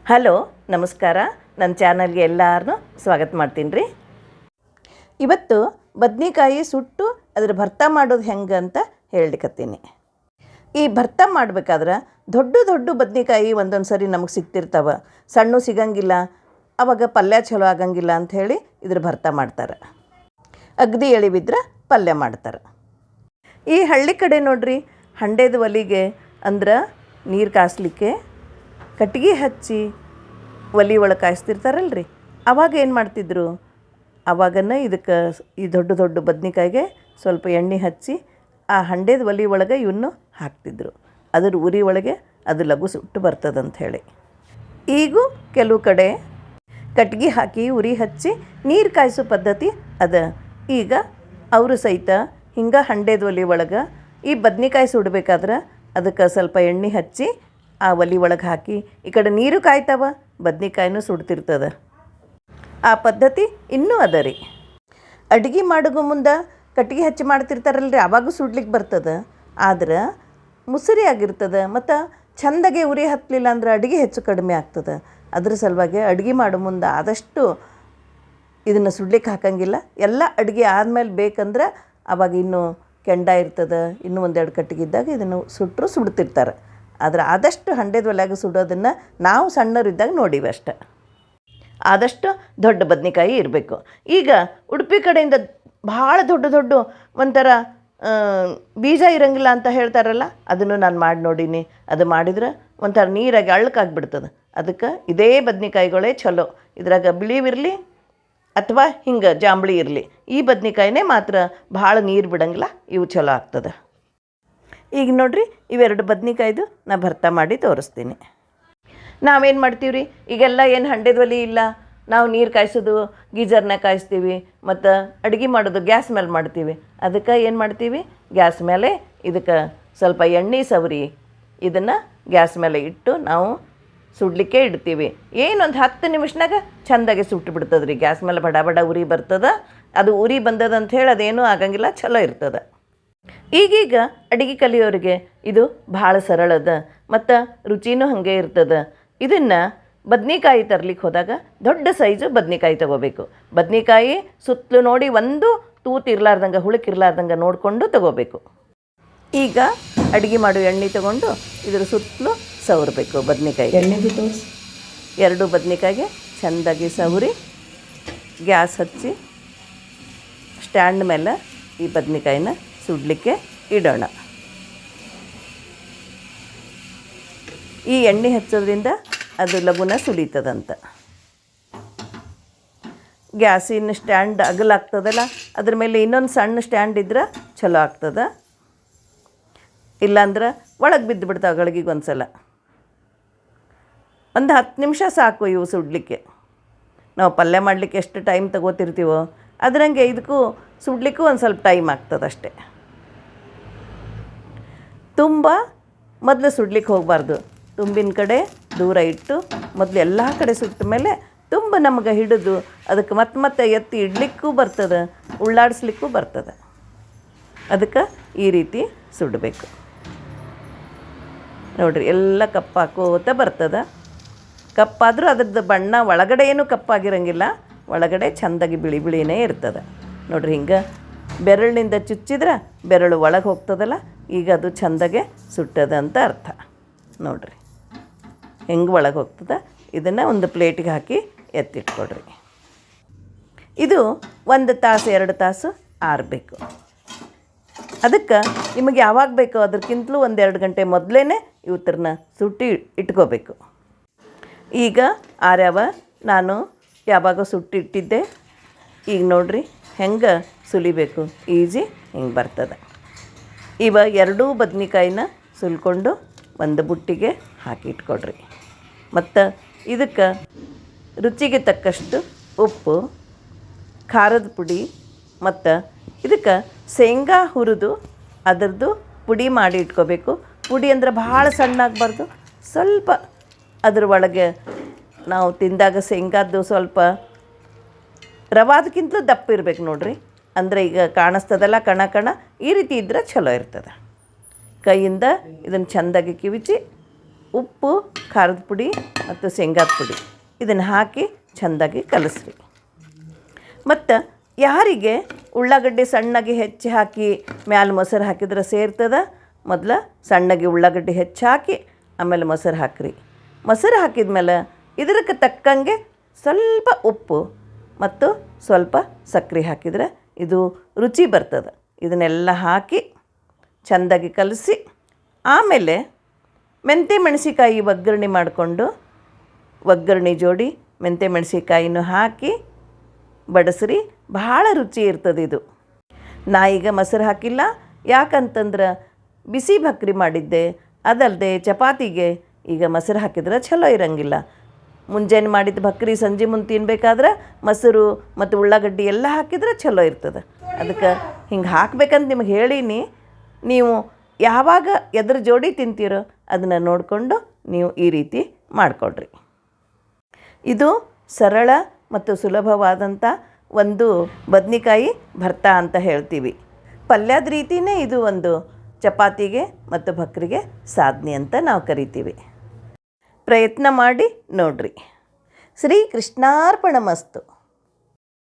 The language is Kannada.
ಹಲೋ ನಮಸ್ಕಾರ. ನನ್ನ ಚಾನಲ್ಗೆ ಎಲ್ಲರನ್ನೂ ಸ್ವಾಗತ ಮಾಡ್ತೀನಿ ರೀ. ಇವತ್ತು ಬದ್ನೆಕಾಯಿ ಸುಟ್ಟು ಅದ್ರ ಭರ್ತಾ ಮಾಡೋದು ಹೆಂಗೆ ಅಂತ ಹೇಳಲಿಕತ್ತೀನಿ. ಈ ಭರ್ತಾ ಮಾಡ್ಬೇಕಾದ್ರೆ ದೊಡ್ಡ ದೊಡ್ಡ ಬದ್ನೆಕಾಯಿ ಒಂದೊಂದು ಸರಿ ನಮಗೆ ಸಿಗ್ತಿರ್ತಾವೆ, ಸಣ್ಣ ಸಿಗಂಗಿಲ್ಲ, ಆವಾಗ ಪಲ್ಯ ಚಲೋ ಆಗಂಗಿಲ್ಲ ಅಂಥೇಳಿ ಇದ್ರ ಭರ್ತಾ ಮಾಡ್ತಾರೆ. ಅಗದಿ ಎಳಿಬಿದ್ರೆ ಪಲ್ಯ ಮಾಡ್ತಾರೆ. ಈ ಹಳ್ಳಿ ಕಡೆ ನೋಡ್ರಿ, ಹಂಡೆದ ಒಲಿಗೆ ಅಂದ್ರೆ ನೀರು ಕಾಸ್ಲಿಕ್ಕೆ ಕಟ್ಟಿಗೆ ಹಚ್ಚಿ ಒಲೆ ಒಳಗೆ ಕಾಯಿಸ್ತಿರ್ತಾರಲ್ರಿ, ಅವಾಗ ಏನು ಮಾಡ್ತಿದ್ರು, ಅವಾಗನ್ನ ಇದಕ್ಕೆ ಈ ದೊಡ್ಡ ದೊಡ್ಡ ಬದ್ನೆಕಾಯಿಗೆ ಸ್ವಲ್ಪ ಎಣ್ಣೆ ಹಚ್ಚಿ ಆ ಹಂಡೆದ ಒಲೆ ಒಳಗೆ ಇವನ್ನು ಹಾಕ್ತಿದ್ರು. ಅದ್ರ ಉರಿ ಒಳಗೆ ಅದು ಲಘು ಸುಟ್ಟು ಬರ್ತದಂತ ಹೇಳಿ. ಈಗೂ ಕೆಲವು ಕಡೆ ಕಟ್ಗೆ ಹಾಕಿ ಉರಿ ಹಚ್ಚಿ ನೀರು ಕಾಯಿಸೋ ಪದ್ಧತಿ ಅದ. ಈಗ ಅವರು ಸಹಿತ ಹಿಂಗೆ ಹಂಡೆದ ಒಲೆ ಒಳಗೆ ಈ ಬದ್ನೆಕಾಯಿ ಸುಡಬೇಕಾದ್ರೆ ಅದಕ್ಕೆ ಸ್ವಲ್ಪ ಎಣ್ಣೆ ಹಚ್ಚಿ ಆ ಒಲೆ ಒಳಗೆ ಹಾಕಿ ಈ ಕಡೆ ನೀರು ಕಾಯ್ತಾವ, ಬದ್ನೆಕಾಯಿನೂ ಸುಡ್ತಿರ್ತದೆ. ಆ ಪದ್ಧತಿ ಇನ್ನೂ ಅದ ರೀ. ಅಡುಗೆ ಮಾಡೋದು ಮುಂದೆ ಕಟ್ಟಿಗೆ ಹಚ್ಚಿ ಮಾಡ್ತಿರ್ತಾರಲ್ರಿ, ಆವಾಗೂ ಸುಡ್ಲಿಕ್ಕೆ ಬರ್ತದೆ. ಆದ್ರೆ ಮುಸುರಿ ಆಗಿರ್ತದೆ ಮತ್ತು ಚೆಂದಾಗೆ ಉರಿ ಹತ್ತಲಿಲ್ಲ ಅಂದ್ರೆ ಅಡುಗೆ ಹೆಚ್ಚು ಕಡಿಮೆ ಆಗ್ತದೆ. ಅದ್ರ ಸಲುವಾಗಿ ಅಡುಗೆ ಮಾಡೋ ಮುಂದೆ ಆದಷ್ಟು ಇದನ್ನು ಸುಡ್ಲಿಕ್ಕೆ ಹಾಕಂಗಿಲ್ಲ. ಎಲ್ಲ ಅಡುಗೆ ಆದಮೇಲೆ ಬೇಕಂದ್ರೆ ಆವಾಗ ಇನ್ನೂ ಕೆಂಡ ಇರ್ತದೆ, ಇನ್ನೂ ಒಂದೆರಡು ಕಟ್ಟಿಗೆ ಇದ್ದಾಗ ಇದನ್ನು ಸುಟ್ಟರು ಸುಡ್ತಿರ್ತಾರೆ. ಆದರೆ ಆದಷ್ಟು ಹಂಡೆದ ಒಲೆಯಾಗ ಸುಡೋದನ್ನು ನಾವು ಸಣ್ಣವರಿದ್ದಾಗ ನೋಡೀವಿ ಅಷ್ಟೆ. ಆದಷ್ಟು ದೊಡ್ಡ ಬದ್ನೆಕಾಯಿ ಇರಬೇಕು. ಈಗ ಉಡುಪಿ ಕಡೆಯಿಂದ ಭಾಳ ದೊಡ್ಡ ದೊಡ್ಡ ಒಂಥರ ಬೀಜ ಇರಂಗಿಲ್ಲ ಅಂತ ಹೇಳ್ತಾರಲ್ಲ, ಅದನ್ನು ನಾನು ಮಾಡಿ ನೋಡೀನಿ. ಅದು ಮಾಡಿದ್ರೆ ಒಂಥರ ನೀರಾಗಿ ಅಳ್ಳಕ್ಕಾಗ್ಬಿಡ್ತದೆ. ಅದಕ್ಕೆ ಇದೇ ಬದ್ನೆಕಾಯಿಗಳೇ ಚಲೋ. ಇದ್ರಾಗ ಬಿಳಿವಿರಲಿ ಅಥವಾ ಹಿಂಗೆ ಜಾಂಬಳಿ ಇರಲಿ, ಈ ಬದ್ನೆಕಾಯಿನೇ ಮಾತ್ರ ಭಾಳ ನೀರು ಬಿಡಂಗಿಲ್ಲ, ಇವು ಚಲೋ ಆಗ್ತದೆ. ಈಗ ನೋಡಿರಿ, ಇವೆರಡು ಬದ್ನೆಕಾಯ್ದು ನಾ ಭರ್ತಾ ಮಾಡಿ ತೋರಿಸ್ತೀನಿ. ನಾವೇನು ಮಾಡ್ತೀವಿ ರೀ, ಈಗೆಲ್ಲ ಏನು ಹಂಡೆದ ಒಲೆ ಇಲ್ಲ, ನಾವು ನೀರು ಕಾಯಿಸೋದು ಗೀಜರ್ನಾಗ ಕಾಯಿಸ್ತೀವಿ ಮತ್ತು ಅಡುಗೆ ಮಾಡೋದು ಗ್ಯಾಸ್ ಮೇಲೆ ಮಾಡ್ತೀವಿ. ಅದಕ್ಕೆ ಏನು ಮಾಡ್ತೀವಿ, ಗ್ಯಾಸ್ ಮೇಲೆ ಇದಕ್ಕೆ ಸ್ವಲ್ಪ ಎಣ್ಣೆ ಸವರಿ ಇದನ್ನು ಗ್ಯಾಸ್ ಮೇಲೆ ಇಟ್ಟು ನಾವು ಸುಡಲಿಕ್ಕೆ ಇಡ್ತೀವಿ. ಏನೊಂದು 10 ನಿಮಿಷನಾಗ ಚೆಂದಾಗಿ ಸುಟ್ಟು ಬಿಡ್ತದೆ ರೀ. ಗ್ಯಾಸ್ ಮೇಲೆ ಬಡ ಬಡ ಉರಿ ಬರ್ತದೆ. ಅದು ಉರಿ ಬಂದದ ಅಂಥೇಳಿ ಅದೇನೂ ಆಗಂಗಿಲ್ಲ, ಚಲೋ ಇರ್ತದೆ. ಈಗೀಗ ಅಡುಗೆ ಕಲಿಯೋರಿಗೆ ಇದು ಭಾಳ ಸರಳದ ಮತ್ತು ರುಚಿನೂ ಹಾಗೆ ಇರ್ತದೆ. ಇದನ್ನು ಬದ್ನೆಕಾಯಿ ತರ್ಲಿಕ್ಕೆ ಹೋದಾಗ ದೊಡ್ಡ ಸೈಜು ಬದ್ನೆಕಾಯಿ ತೊಗೋಬೇಕು. ಬದ್ನೆಕಾಯಿ ಸುತ್ತಲೂ ನೋಡಿ ಒಂದು ತೂತು ಇರ್ಲಾರ್ದಂಗೆ, ಹುಳುಕಿರ್ಲಾರ್ದಂಗೆ ನೋಡಿಕೊಂಡು ತೊಗೋಬೇಕು. ಈಗ ಅಡುಗೆ ಮಾಡೋ ಎಣ್ಣೆ ತೊಗೊಂಡು ಇದ್ರ ಸುತ್ತಲೂ ಸವರಬೇಕು ಬದ್ನೆಕಾಯಿ. ಎಣ್ಣೆದು ತೋರಿಸಿ. 2 ಬದ್ನೆಕಾಯಿಗೆ ಚೆಂದಾಗಿ ಸವರಿ ಗ್ಯಾಸ್ ಹಚ್ಚಿ ಸ್ಟ್ಯಾಂಡ್ ಮೇಲೆ ಈ ಬದ್ನೆಕಾಯಿನ ಸುಡಲಿಕ್ಕೆ ಇಡೋಣ. ಈ ಎಣ್ಣೆ ಹಚ್ಚೋದ್ರಿಂದ ಅದು ಲಘುನ ಸುಲಿತದಂತ. ಗ್ಯಾಸಿನ ಸ್ಟ್ಯಾಂಡ್ ಅಗಲಾಗ್ತದಲ್ಲ, ಅದ್ರ ಮೇಲೆ ಇನ್ನೊಂದು ಸಣ್ಣ ಸ್ಟ್ಯಾಂಡ್ ಇದ್ರೆ ಚಲೋ ಆಗ್ತದೆ. ಇಲ್ಲಾಂದ್ರೆ ಒಳಗೆ ಬಿದ್ದು ಬಿಡ್ತಾವೆ ಗಳಿಗೆಗೆ ಒಂದು ಸಲ. ಒಂದು 10 ನಿಮಿಷ ಸಾಕು ಇವು ಸುಡಲಿಕ್ಕೆ. ನಾವು ಪಲ್ಯ ಮಾಡಲಿಕ್ಕೆ ಎಷ್ಟು ಟೈಮ್ ತಗೋತಿರ್ತೀವೋ ಅದರಂಗೆ ಇದಕ್ಕೂ ಸುಡಲಿಕ್ಕೂ ಒಂದು ಸ್ವಲ್ಪ ಟೈಮ್ ಆಗ್ತದೆ ಅಷ್ಟೇ. ತುಂಬ ಮೊದಲು ಸುಡ್ಲಿಕ್ಕೆ ಹೋಗಬಾರ್ದು. ತುಂಬಿನ ಕಡೆ ದೂರ ಇಟ್ಟು ಮೊದಲು ಎಲ್ಲ ಕಡೆ ಸುಟ್ಟ ಮೇಲೆ ತುಂಬ ನಮಗೆ ಹಿಡಿದು ಅದಕ್ಕೆ ಮತ್ತೆ ಎತ್ತಿ ಇಡಲಿಕ್ಕೂ ಬರ್ತದೆ, ಉಳ್ಳಾಡಿಸ್ಲಿಕ್ಕೂ ಬರ್ತದೆ. ಅದಕ್ಕೆ ಈ ರೀತಿ ಸುಡಬೇಕು. ನೋಡಿರಿ, ಎಲ್ಲ ಕಪ್ಪಾಕೋತ ಬರ್ತದೆ. ಕಪ್ಪಾದರೂ ಅದ್ರದ್ದು ಬಣ್ಣ ಒಳಗಡೆ ಏನೂ ಕಪ್ಪಾಗಿರಂಗಿಲ್ಲ, ಒಳಗಡೆ ಚೆಂದಾಗಿ ಬಿಳಿ ಬಿಳಿನೇ ಇರ್ತದೆ. ನೋಡಿರಿ, ಹಿಂಗೆ ಬೆರಳಿನಿಂದ ಚುಚ್ಚಿದ್ರೆ ಬೆರಳು ಒಳಗೆ ಹೋಗ್ತದಲ್ಲ, ಈಗ ಅದು ಚೆಂದಾಗೆ ಸುಟ್ಟದ ಅಂತ ಅರ್ಥ. ನೋಡಿರಿ ಹೆಂಗೆ ಒಳಗೆ ಹೋಗ್ತದೆ. ಇದನ್ನು ಒಂದು ಪ್ಲೇಟಿಗೆ ಹಾಕಿ ಎತ್ತಿಟ್ಕೊಡ್ರಿ. ಇದು 1 ತಾಸು 2 ತಾಸು ಆರಬೇಕು. ಅದಕ್ಕೆ ನಿಮಗೆ ಯಾವಾಗ ಬೇಕೋ ಅದಕ್ಕಿಂತಲೂ 1-2 ಗಂಟೆ ಮೊದಲೇ ಇವತ್ತರನ್ನ ಸುಟ್ಟಿ ಇಟ್ಕೋಬೇಕು. ಈಗ ಆರ್ಯಾವ, ನಾನು ಯಾವಾಗ ಸುಟ್ಟಿಟ್ಟಿದ್ದೆ. ಈಗ ನೋಡಿರಿ ಹೆಂಗೆ ಸುಲಿಬೇಕು, ಈಜಿ ಹಿಂಗೆ ಬರ್ತದೆ. ಇವ 2 ಬದ್ನೆಕಾಯಿನ ಸುಲ್ಕೊಂಡು ಒಂದು ಬುಟ್ಟಿಗೆ ಹಾಕಿ ಇಟ್ಕೊಡ್ರಿ. ಮತ್ತು ಇದಕ್ಕೆ ರುಚಿಗೆ ತಕ್ಕಷ್ಟು ಉಪ್ಪು, ಖಾರದ ಪುಡಿ ಮತ್ತು ಇದಕ್ಕೆ ಶೇಂಗಾ ಹುರಿದು ಅದರದ್ದು ಪುಡಿ ಮಾಡಿ ಇಟ್ಕೋಬೇಕು. ಪುಡಿ ಅಂದರೆ ಭಾಳ ಸಣ್ಣ ಆಗಬಾರ್ದು, ಸ್ವಲ್ಪ ಅದ್ರ ಒಳಗೆ ನಾವು ತಿಂದಾಗ ಶೇಂಗಾದ್ದು ಸ್ವಲ್ಪ ರವಾದಕ್ಕಿಂತಲೂ ದಪ್ಪ ಇರಬೇಕು ನೋಡಿರಿ. ಅಂದರೆ ಈಗ ಕಾಣಿಸ್ತದಲ್ಲ ಕಣ ಕಣ, ಈ ರೀತಿ ಇದ್ದರೆ ಚಲೋ ಇರ್ತದೆ. ಕೈಯಿಂದ ಇದನ್ನು ಚೆಂದಾಗಿ ಕಿವಿಚಿ ಉಪ್ಪು, ಖಾರದ ಪುಡಿ ಮತ್ತು ಶೇಂಗಾದ ಪುಡಿ ಇದನ್ನು ಹಾಕಿ ಚೆಂದಾಗಿ ಕಲಸ್ರಿ. ಮತ್ತು ಯಾರಿಗೆ ಉಳ್ಳಾಗಡ್ಡಿ ಸಣ್ಣಗೆ ಹೆಚ್ಚಿ ಹಾಕಿ ಮ್ಯಾಲೆ ಮೊಸರು ಹಾಕಿದ್ರೆ ಸೇರ್ತದ, ಮೊದಲು ಸಣ್ಣಗೆ ಉಳ್ಳಾಗಡ್ಡಿ ಹೆಚ್ಚಿ ಹಾಕಿ ಆಮೇಲೆ ಮೊಸರು ಹಾಕಿರಿ. ಮೊಸರು ಹಾಕಿದ್ಮೇಲೆ ಇದಕ್ಕೆ ತಕ್ಕಂಗೆ ಸ್ವಲ್ಪ ಉಪ್ಪು ಮತ್ತು ಸ್ವಲ್ಪ ಸಕ್ಕರೆ ಹಾಕಿದರೆ ಇದು ರುಚಿ ಬರ್ತದೆ. ಇದನ್ನೆಲ್ಲ ಹಾಕಿ ಚೆಂದಾಗಿ ಕಲಸಿ ಆಮೇಲೆ ಮೆಂತ್ಯ ಮೆಣಸಿಕಾಯಿ ಒಗ್ಗರಣೆ ಮಾಡಿಕೊಂಡು ಒಗ್ಗರಣೆ ಜೋಡಿ ಮೆಂತ್ಯ ಮೆಣಸಿಕಾಯಿನೂ ಹಾಕಿ ಬಡಿಸ್ರಿ. ಭಾಳ ರುಚಿ ಇರ್ತದೆ ಇದು. ನಾ ಈಗ ಮೊಸರು ಹಾಕಿಲ್ಲ, ಯಾಕಂತಂದ್ರೆ ಬಿಸಿ ಭಕ್ರಿ ಮಾಡಿದ್ದೆ. ಅದಲ್ಲದೆ ಚಪಾತಿಗೆ ಈಗ ಮೊಸರು ಹಾಕಿದ್ರೆ ಛಲೋ ಇರೋಂಗಿಲ್ಲ. ಮುಂಜಾನೆ ಮಾಡಿದ ಭಕ್ರಿ ಸಂಜೆ ಮುಂದೆ ತಿನ್ಬೇಕಾದ್ರೆ ಮೊಸರು ಮತ್ತು ಉಳ್ಳಾಗಡ್ಡಿ ಎಲ್ಲ ಹಾಕಿದ್ರೆ ಛಲೋ ಇರ್ತದೆ. ಅದಕ್ಕೆ ಹಿಂಗೆ ಹಾಕ್ಬೇಕಂತ ನಿಮಗೆ ಹೇಳೀನಿ. ನೀವು ಯಾವಾಗ ಎದ್ರ ಜೋಡಿ ತಿಂತೀರೋ ಅದನ್ನು ನೋಡಿಕೊಂಡು ನೀವು ಈ ರೀತಿ ಮಾಡಿಕೊಡ್ರಿ. ಇದು ಸರಳ ಮತ್ತು ಸುಲಭವಾದಂಥ ಒಂದು ಬದ್ನಿಕಾಯಿ ಭರ್ತಾ ಅಂತ ಹೇಳ್ತೀವಿ. ಪಲ್ಯದ ರೀತಿಯೇ ಇದು ಒಂದು ಚಪಾತಿಗೆ ಮತ್ತು ಭಕ್ರಿಗೆ ಸಾಧನೆ ಅಂತ ನಾವು ಕರಿತೀವಿ. ಪ್ರಯತ್ನ ಮಾಡಿ ನೋಡ್ರಿ. ಶ್ರೀ ಕೃಷ್ಣಾರ್ಪಣಮಸ್ತು.